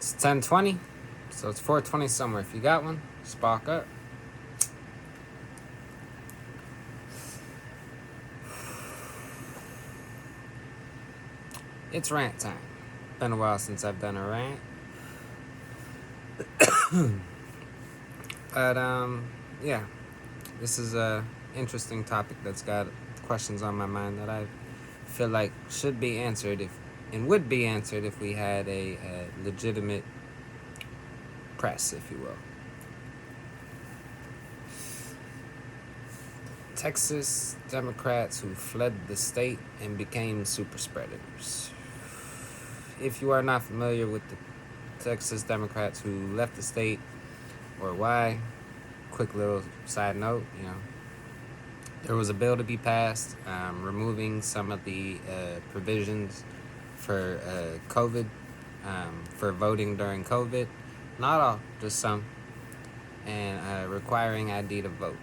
It's 10:20, so it's 4:20 somewhere. If you got one, spark up. It's rant time. Been a while since I've done a rant. But yeah, this is a interesting topic that's got questions on my mind that I feel like should be answered and would be answered if we had a legitimate press, if you will. Texas Democrats who fled the state and became super spreaders. If you are not familiar with the Texas Democrats who left the state or why, quick little side note, there was a bill to be passed removing some of the provisions for COVID, for voting during COVID. Not all, just some. And requiring ID to vote,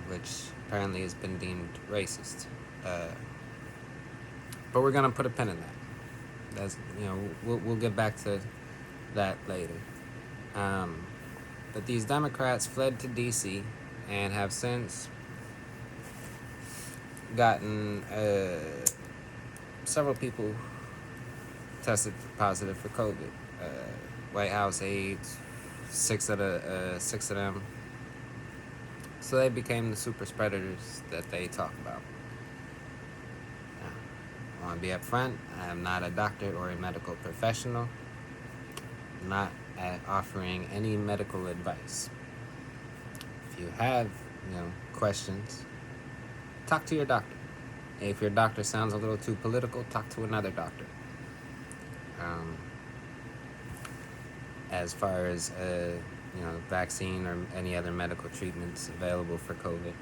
which apparently has been deemed racist. But we're going to put a pin in that. That's, we'll get back to that later. But these Democrats fled to D.C. and have since gotten several people tested positive for COVID. White House aides, six of them. So they became the super spreaders that they talk about. Now, I want to be upfront. I am not a doctor or a medical professional. I'm not offering any medical advice. If you have, questions, talk to your doctor. If your doctor sounds a little too political, talk to another doctor. As far as vaccine or any other medical treatments available for COVID.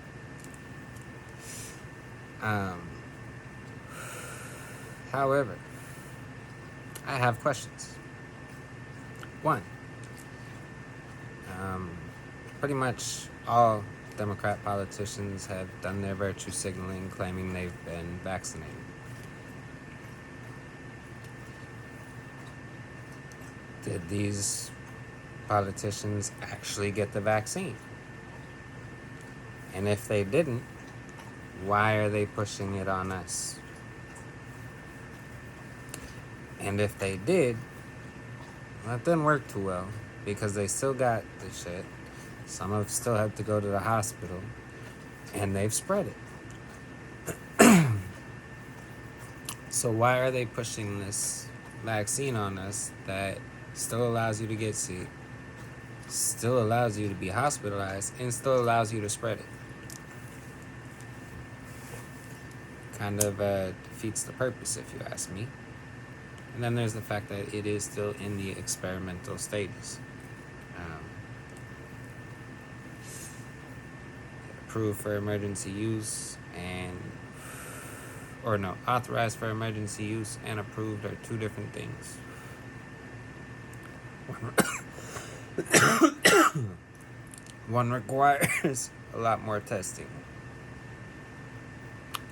However, I have questions. One, pretty much all Democrat politicians have done their virtue signaling, claiming they've been vaccinated. Did these politicians actually get the vaccine? And if they didn't, why are they pushing it on us? And if they did, well, it didn't work too well because they still got the shit. Some of them still have to go to the hospital, and they've spread it. So why are they pushing this vaccine on us that still allows you to get sick, still allows you to be hospitalized, and still allows you to spread it? Kind of defeats the purpose, if you ask me. And then there's the fact that it is still in the experimental stages. Approved for emergency use authorized for emergency use and approved are two different things. One requires a lot more testing.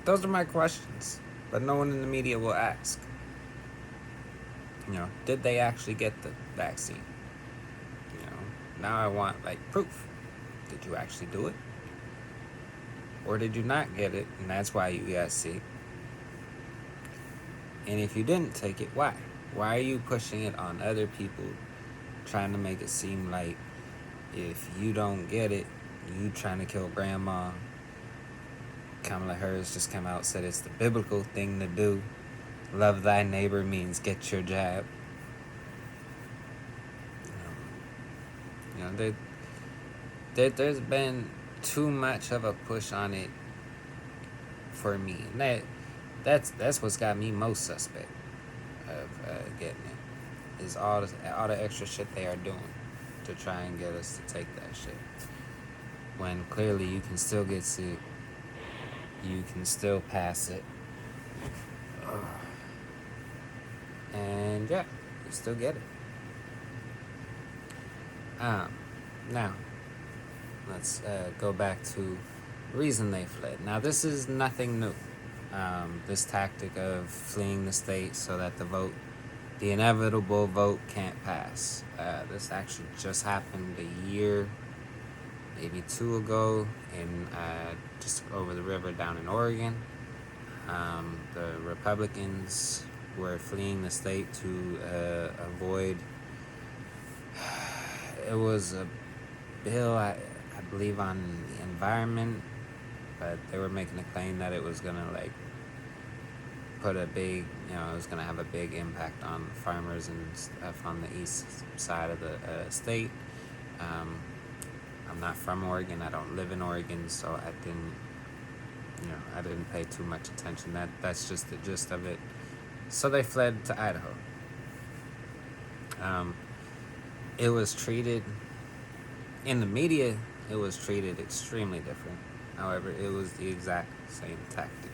Those are my questions, but no one in the media will ask. Did they actually get the vaccine? Now I want proof. Did you actually do it? Or did you not get it, and that's why you got sick? And if you didn't take it, why? Why are you pushing it on other people, trying to make it seem like if you don't get it, you trying to kill grandma? Kamala Harris just came out and said it's the biblical thing to do. Love thy neighbor means get your jab. There's been too much of a push on it for me. And that's what's got me most suspect of getting it. Is all the extra shit they are doing to try and get us to take that shit. When clearly you can still get sick. You can still pass it. And yeah, you still get it. Now, let's go back to the reason they fled. Now, this is nothing new. This tactic of fleeing the state so that the vote the inevitable vote can't pass. This actually just happened a year, maybe two ago, in just over the river down in Oregon. The Republicans were fleeing the state to avoid. It was a bill, I believe, on the environment, but they were making a claim that it was gonna like put a big, it was gonna have a big impact on farmers and stuff on the east side of the state. Um, I'm not from Oregon. I don't live in Oregon, so I didn't pay too much attention. That's just the gist of it. So they fled to Idaho. It was treated in the media. It was treated extremely different. However, it was the exact same tactic.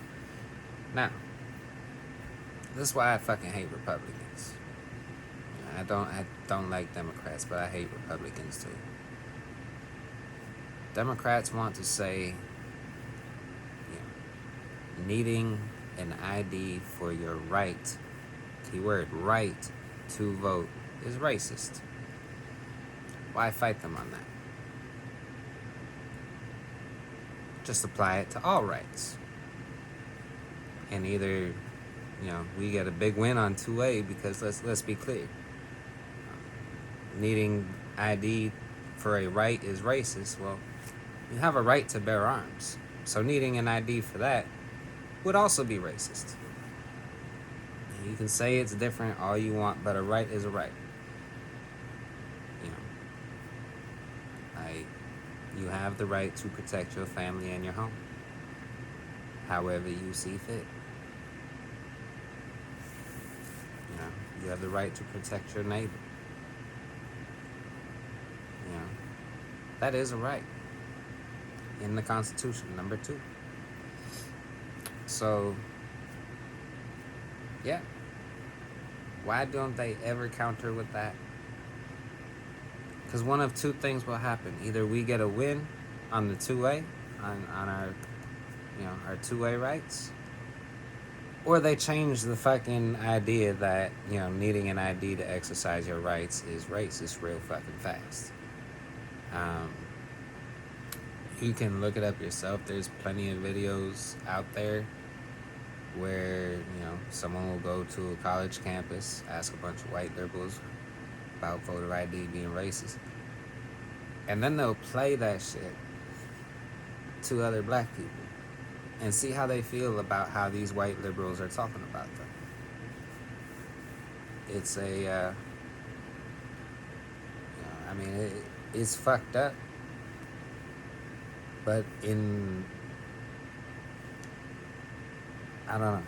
Now, this is why I fucking hate Republicans. I don't like Democrats, but I hate Republicans too. Democrats want to say, needing an ID for your right, keyword right, to vote is racist. Why fight them on that? Just apply it to all rights. And either, we get a big win on 2A, because let's be clear. Needing ID for a right is racist. Well, you have a right to bear arms. So needing an ID for that would also be racist. You can say it's different all you want, but a right is a right. You have the right to protect your family and your home, however you see fit. You have the right to protect your neighbor. That is a right in the Constitution, number 2. So, yeah. Why don't they ever counter with that? Because one of two things will happen. Either we get a win on the 2A, on our, our 2A rights, or they change the fucking idea that, needing an ID to exercise your rights is racist real fucking fast. You can look it up yourself. There's plenty of videos out there where, someone will go to a college campus, ask a bunch of white liberals about voter ID being racist, and then they'll play that shit to other black people and see how they feel about how these white liberals are talking about them. It's it's fucked up, but I don't know.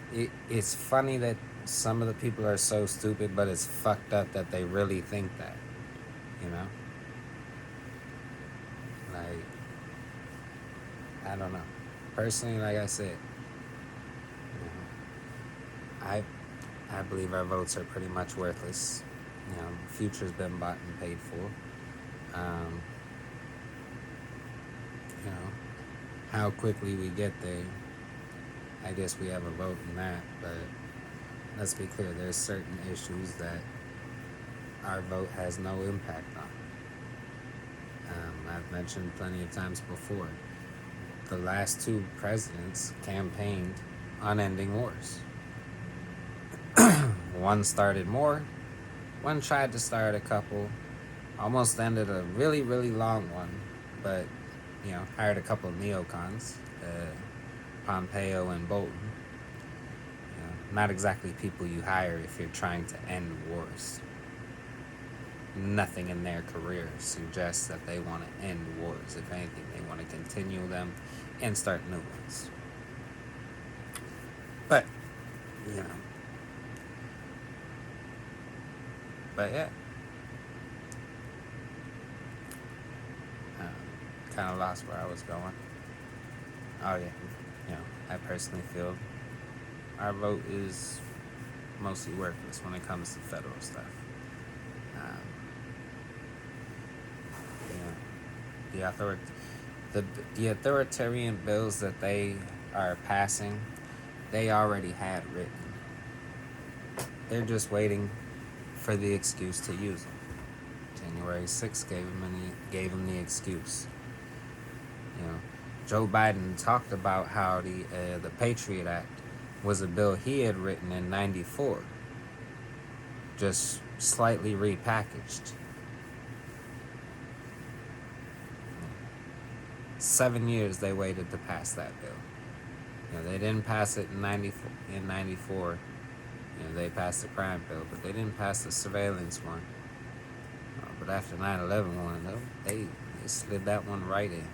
It's funny that some of the people are so stupid, but it's fucked up that they really think that, Like, I don't know. Personally, like I said, I believe our votes are pretty much worthless. The future's been bought and paid for. How quickly we get there, I guess we have a vote in that, but let's be clear, there's certain issues that our vote has no impact on. I've mentioned plenty of times before, the last 2 presidents campaigned on ending wars. One started more, one tried to start a couple, almost ended a really, really long one, but, hired a couple of neocons, Pompeo and Bolton. Not exactly people you hire if you're trying to end wars. Nothing in their career suggests that they want to end wars. If anything, they want to continue them and start new ones. But, but yeah. Kind of lost where I was going. Oh yeah, I personally feel our vote is mostly worthless when it comes to federal stuff. The authoritarian bills that they are passing, they already had written. They're just waiting for the excuse to use them. January 6th gave him the excuse. You know, Joe Biden talked about how the Patriot Act was a bill he had written in '94, just slightly repackaged. 7 years they waited to pass that bill. You know, they didn't pass it in '94. You know, they passed the crime bill, but they didn't pass the surveillance one. But after 9/11 one, they slid that one right in.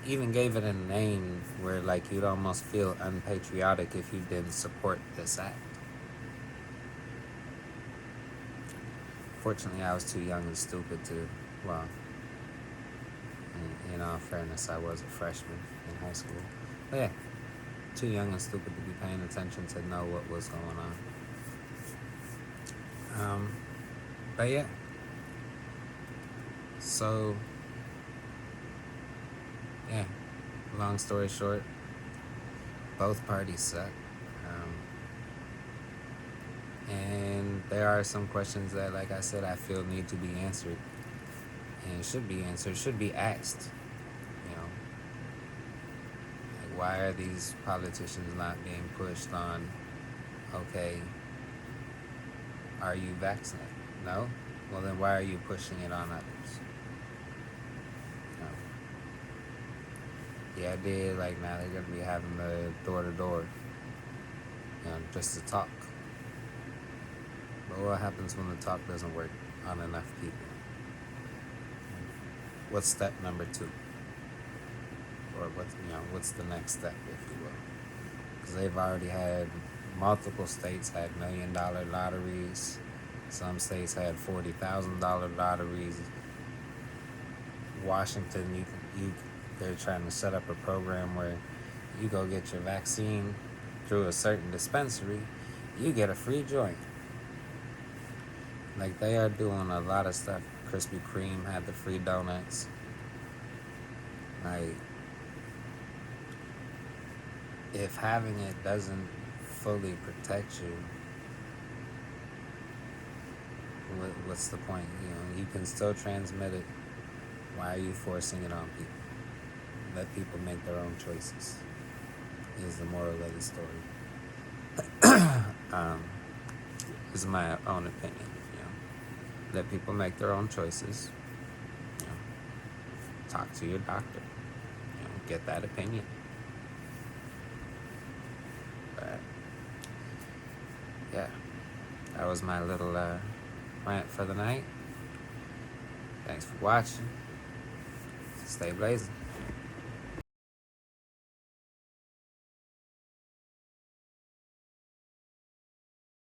Even gave it a name where like you'd almost feel unpatriotic if you didn't support this act. Fortunately, I was too young and stupid to, well, in all fairness, I was a freshman in high school. But yeah, too young and stupid to be paying attention to know what was going on. But yeah. So, yeah, long story short, both parties suck. And there are some questions that, like I said, I feel need to be answered. And should be answered, should be asked. You know, like, why are these politicians not being pushed on, okay, are you vaccinated? No? Well, then why are you pushing it on others? The idea, like, now they're going to be having the door-to-door, you know, just to talk. But what happens when the talk doesn't work on enough people? What's step number 2? Or what's the next step, if you will? Because they've already had, multiple states had $1 million lotteries. Some states had $40,000 lotteries. Washington, they're trying to set up a program where you go get your vaccine through a certain dispensary, you get a free joint. Like, they are doing a lot of stuff. Krispy Kreme had the free donuts. Like, if having it doesn't fully protect you, what's the point? You know, you can still transmit it. Why are you forcing it on people? Let people make their own choices, is the moral of the story. This is my own opinion. You know, let people make their own choices. You know, talk to your doctor. You know, get that opinion. But yeah, that was my little rant for the night. Thanks for watching. Stay blazing.